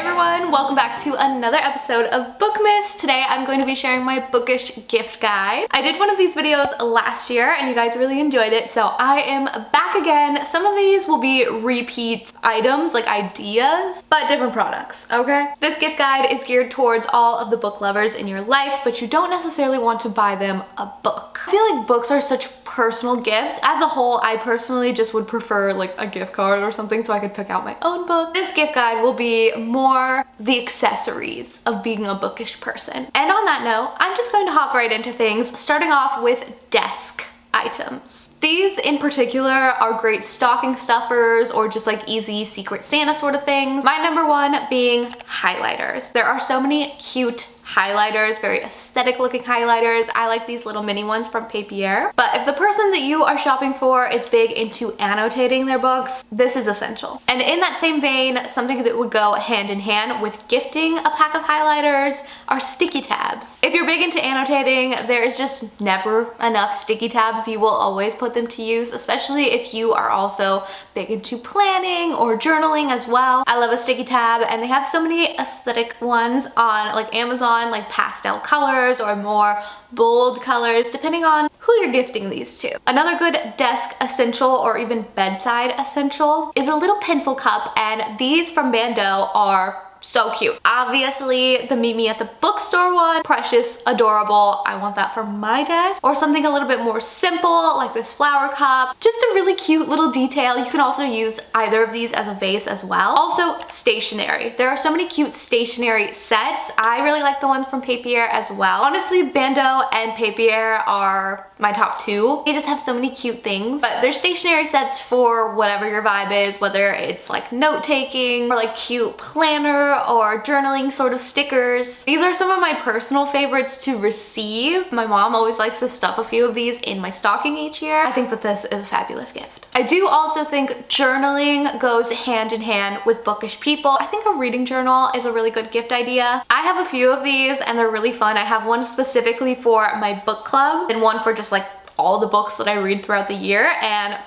everyone, welcome back to another episode of Bookmas. Today I'm going to be sharing my bookish gift guide. I did one of these videos last year and you guys really enjoyed it, so I am back again. Some of these will be repeat items, like ideas, but different products, okay? This gift guide is geared towards all of the book lovers in your life, but you don't necessarily want to buy them a book. I feel like books are such personal gifts. As a whole, I personally just would prefer like a gift card or something so I could pick out my own book. This gift guide will be more the accessories of being a bookish person. And on that note, I'm just going to hop right into things, starting off with desk items. These in particular are great stocking stuffers or just like easy Secret Santa sort of things. My number one being highlighters. There are so many cute highlighters, very aesthetic looking highlighters. I like these little mini ones from Papier. But if the person that you are shopping for is big into annotating their books, this is essential. And in that same vein, something that would go hand in hand with gifting a pack of highlighters are sticky tabs. If you're big into annotating, there is just never enough sticky tabs. You will always put them to use, especially if you are also big into planning or journaling as well. I love a sticky tab, and they have so many aesthetic ones on like Amazon, like pastel colors or more bold colors, depending on who you're gifting these to. Another good desk essential or even bedside essential is a little pencil cup, and these from Bando are so cute. Obviously, the meet me at the bookstore one, precious, adorable. I want that for my desk. Or something a little bit more simple, like this flower cup. Just a really cute little detail. You can also use either of these as a vase as well. Also, stationery. There are so many cute stationery sets. I really like the ones from Papier as well. Honestly, Bando and Papier are my top two. They just have so many cute things. But there's stationery sets for whatever your vibe is, whether it's like note-taking or like cute planner or journaling sort of stickers. These are some of my personal favorites to receive. My mom always likes to stuff a few of these in my stocking each year. I think that this is a fabulous gift. I do also think journaling goes hand in hand with bookish people. I think a reading journal is a really good gift idea. I have a few of these and they're really fun. I have one specifically for my book club and one for just like all the books that I read throughout the year, and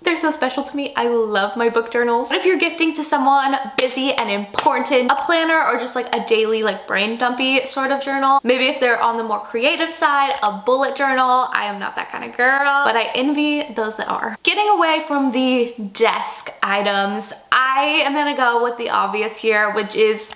they're so special to me. I love my book journals. But if you're gifting to someone busy and important, a planner or just like a daily like brain dumpy sort of journal, maybe if they're on the more creative side, a bullet journal. I am not that kind of girl, but I envy those that are. Getting away from the desk items, I am gonna go with the obvious here, which is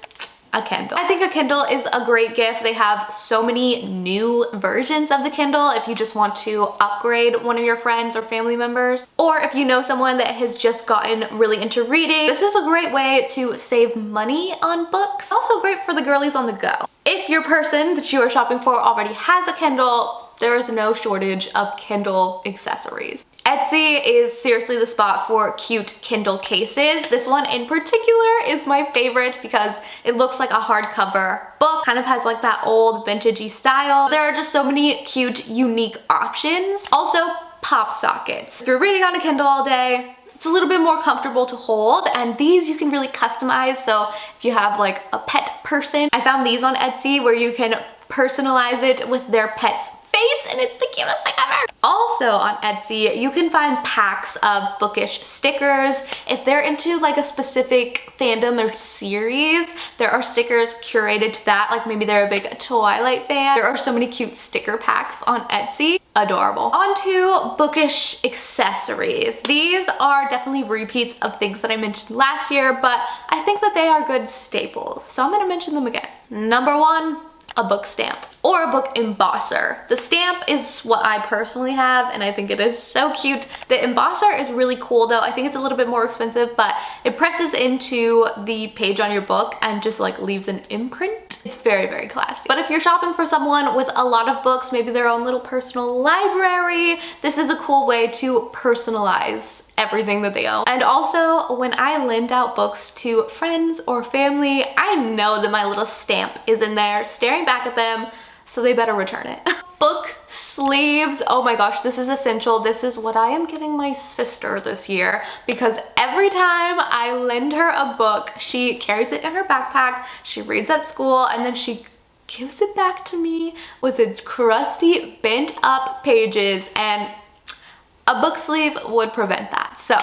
a Kindle. I think a Kindle is a great gift. They have so many new versions of the Kindle if you just want to upgrade one of your friends or family members, or if you know someone that has just gotten really into reading. This is a great way to save money on books. Also great for the girlies on the go. If your person that you are shopping for already has a Kindle, there is no shortage of Kindle accessories. Etsy is seriously the spot for cute Kindle cases. This one in particular is my favorite because it looks like a hardcover book, kind of has like that old vintagey style. There are just so many cute, unique options. Also, pop sockets. If you're reading on a Kindle all day, it's a little bit more comfortable to hold, and these you can really customize. So if you have like a pet person, I found these on Etsy where you can personalize it with their pet's face, and it's the cutest thing ever. Also on Etsy, you can find packs of bookish stickers. If they're into like a specific fandom or series, there are stickers curated to that. Like maybe they're a big Twilight fan. There are so many cute sticker packs on Etsy. Adorable. On to bookish accessories. These are definitely repeats of things that I mentioned last year, but I think that they are good staples. So I'm gonna mention them again. Number one, a book stamp or a book embosser. The stamp is what I personally have, and I think it is so cute. The embosser is really cool though. I think it's a little bit more expensive, but it presses into the page on your book and just like leaves an imprint. It's very, very classy. But if you're shopping for someone with a lot of books, maybe their own little personal library, this is a cool way to personalize everything that they own. And also, when I lend out books to friends or family, I know that my little stamp is in there staring back at them, so they better return it. Book sleeves. Oh my gosh, this is essential. This is what I am getting my sister this year, because every time I lend her a book, she carries it in her backpack, she reads at school, and then she gives it back to me with its crusty, bent up pages, and a book sleeve would prevent that. So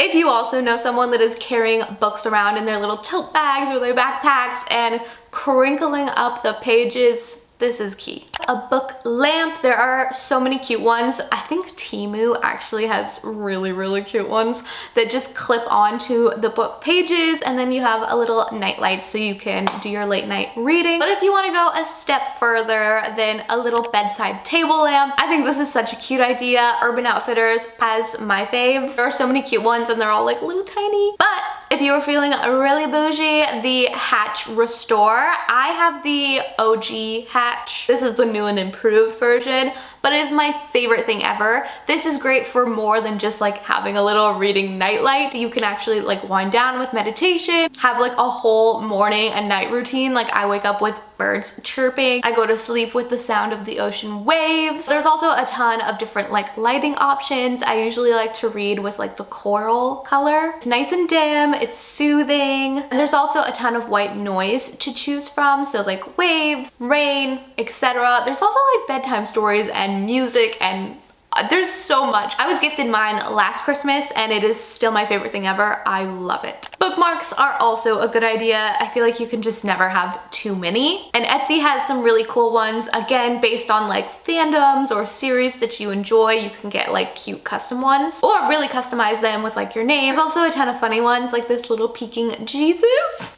If you also know someone that is carrying books around in their little tote bags or their backpacks and crinkling up the pages, this is key. A book lamp. There are so many cute ones. I think Temu actually has really cute ones that just clip onto the book pages, and then you have a little night light so you can do your late night reading. But if you want to go a step further than a little bedside table lamp, I think this is such a cute idea. Urban Outfitters has my faves. There are so many cute ones and they're all like little tiny. But if you were feeling really bougie, the Hatch Restore. I have the OG Hatch. This is the new and improved version, but it is my favorite thing ever. This is great for more than just like having a little reading nightlight. You can actually like wind down with meditation, have like a whole morning and night routine. Like I wake up with birds chirping. I go to sleep with the sound of the ocean waves. There's also a ton of different like lighting options. I usually like to read with like the coral color. It's nice and dim, it's soothing. And there's also a ton of white noise to choose from. So like waves, rain, etc. There's also like bedtime stories and music, and there's so much. I was gifted mine last Christmas and it is still my favorite thing ever. I love it. Bookmarks are also a good idea. I feel like you can just never have too many. And Etsy has some really cool ones, again, based on like fandoms or series that you enjoy. You can get like cute custom ones or really customize them with like your name. There's also a ton of funny ones like this little peeking Jesus.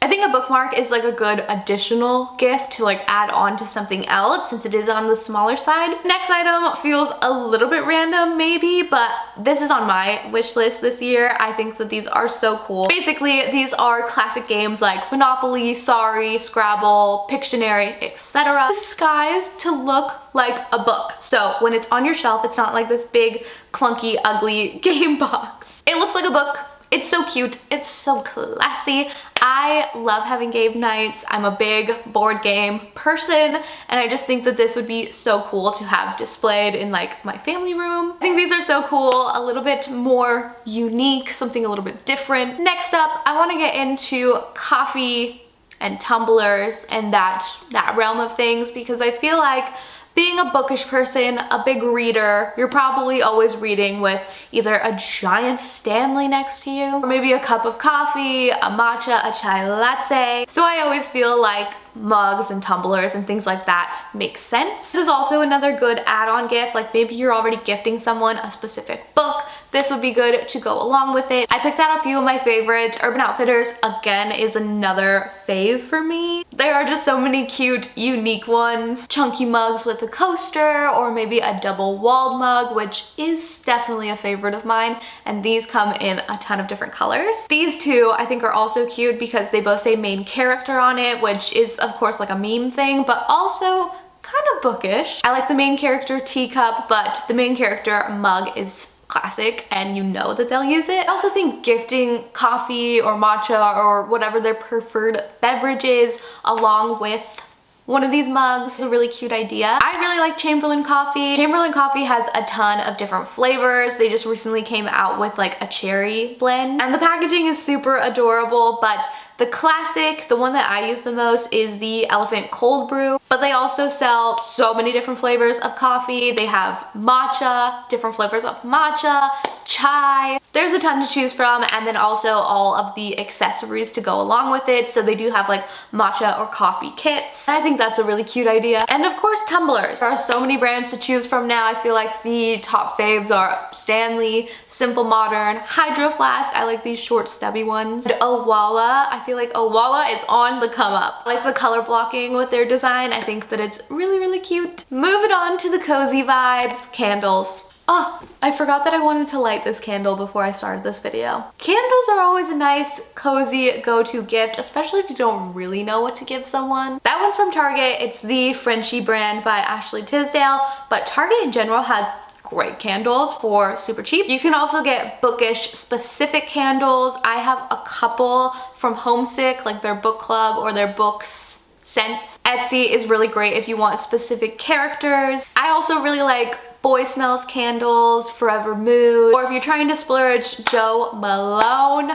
I think a bookmark is like a good additional gift to like add on to something else since it is on the smaller side. Next item feels a little bit random maybe, but this is on my wish list this year. I think that these are so cool. Basically, these are classic games like Monopoly, Sorry, Scrabble, Pictionary, etc. Disguised to look like a book. So when it's on your shelf, it's not like this big, clunky, ugly game box. It looks like a book. It's so cute. It's so classy. I love having game nights. I'm a big board game person, and I just think that this would be so cool to have displayed in like my family room. I think these are so cool, a little bit more unique, something a little bit different. Next up, I want to get into coffee and tumblers and that realm of things, because I feel like being a bookish person, a big reader, you're probably always reading with either a giant Stanley next to you, or maybe a cup of coffee, a matcha, a chai latte. So I always feel like mugs and tumblers and things like that make sense. This is also another good add-on gift. Like maybe you're already gifting someone a specific book. This would be good to go along with it. I picked out a few of my favorites. Urban Outfitters, again, is another fave for me. There are just so many cute, unique ones. Chunky mugs with a coaster, or maybe a double-walled mug, which is definitely a favorite of mine. And these come in a ton of different colors. These two, I think, are also cute because they both say main character on it, which is of course like a meme thing, but also kind of bookish. I like the main character teacup, but the main character mug is classic and you know that they'll use it. I also think gifting coffee or matcha or whatever their preferred beverage is along with one of these mugs is a really cute idea. I really like Chamberlain coffee. Chamberlain coffee has a ton of different flavors. They just recently came out with like a cherry blend, and the packaging is super adorable, but the classic, the one that I use the most, is the Elephant Cold Brew. But they also sell so many different flavors of coffee. They have matcha, different flavors of matcha, chai. There's a ton to choose from, and then also all of the accessories to go along with it. So they do have like matcha or coffee kits. I think that's a really cute idea. And of course, tumblers. There are so many brands to choose from now. I feel like the top faves are Stanley, Simple Modern, Hydro Flask. I like these short stubby ones. And Owala. I feel like Owala is on the come up. I like the color blocking with their design. I think that it's really cute. Moving on to the cozy vibes, candles. Oh, I forgot that I wanted to light this candle before I started this video. Candles are always a nice, cozy go-to gift, especially if you don't really know what to give someone. That one's from Target. It's the Frenchie brand by Ashley Tisdale, but Target in general has great candles for super cheap. You can also get bookish specific candles. I have a couple from Homesick, like their book club or their books scents. Etsy is really great if you want specific characters. I also really like Boy Smells candles, Forever Mood, or if you're trying to splurge, Joe Malone.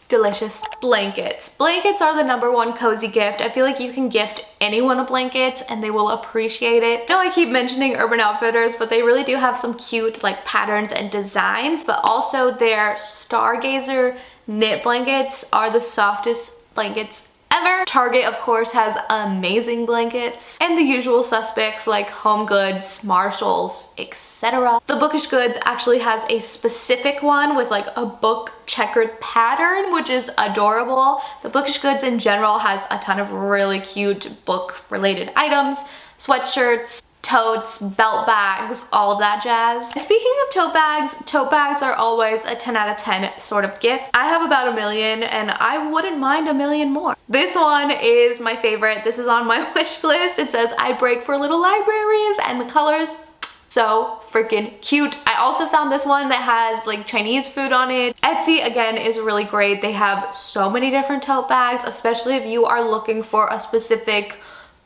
delicious blankets. Blankets are the #1 cozy gift. I feel like you can gift anyone a blanket and they will appreciate it. I know I keep mentioning Urban Outfitters, but they really do have some cute like patterns and designs, but also their Stargazer knit blankets are the softest blankets ever. Target, of course, has amazing blankets, and the usual suspects like Home Goods, Marshalls, etc. The Bookish Goods actually has a specific one with like a book checkered pattern, which is adorable. The Bookish Goods in general has a ton of really cute book related items, sweatshirts, totes, belt bags, all of that jazz. Speaking of tote bags are always a 10 out of 10 sort of gift. I have about 1 million and I wouldn't mind 1 million more. This one is my favorite. This is on my wish list. It says, I break for little libraries, and the colors, so freaking cute. I also found this one that has like Chinese food on it. Etsy, again, is really great. They have so many different tote bags, especially if you are looking for a specific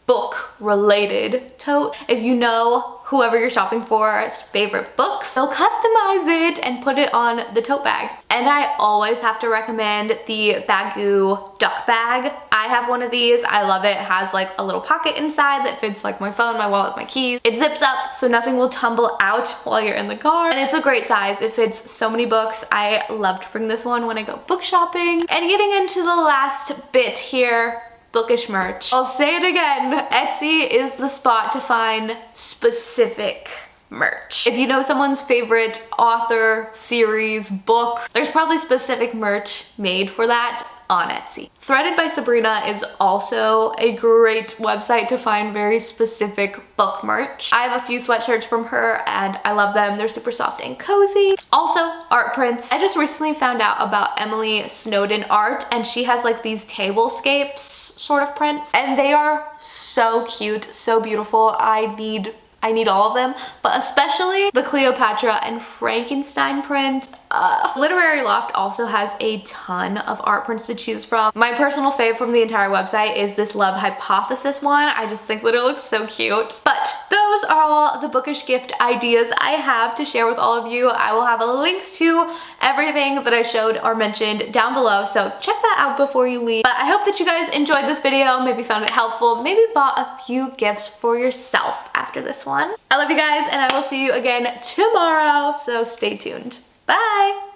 book related tote. If you know whoever you're shopping for's favorite books, they'll customize it and put it on the tote bag. And I always have to recommend the Baggu duck bag. I have one of these. I love it. It has like a little pocket inside that fits like my phone, my wallet, my keys. It zips up so nothing will tumble out while you're in the car, and it's a great size. It fits so many books. I love to bring this one when I go book shopping. And getting into the last bit here, bookish merch. I'll say it again, Etsy is the spot to find specific merch. If you know someone's favorite author, series, book, there's probably specific merch made for that on Etsy. Threaded by Sabrina is also a great website to find very specific book merch. I have a few sweatshirts from her and I love them. They're super soft and cozy. Also, art prints. I just recently found out about Emily Snowden art, and she has like these tablescapes sort of prints, and they are so cute, so beautiful. I need all of them, but especially the Cleopatra and Frankenstein print. Literary Loft also has a ton of art prints to choose from. My personal fave from the entire website is this Love Hypothesis one. I just think that it looks so cute. But those are all the bookish gift ideas I have to share with all of you. I will have links to everything that I showed or mentioned down below, so check that out before you leave. But I hope that you guys enjoyed this video, maybe found it helpful, maybe bought a few gifts for yourself after this one. I love you guys, and I will see you again tomorrow, so stay tuned. Bye!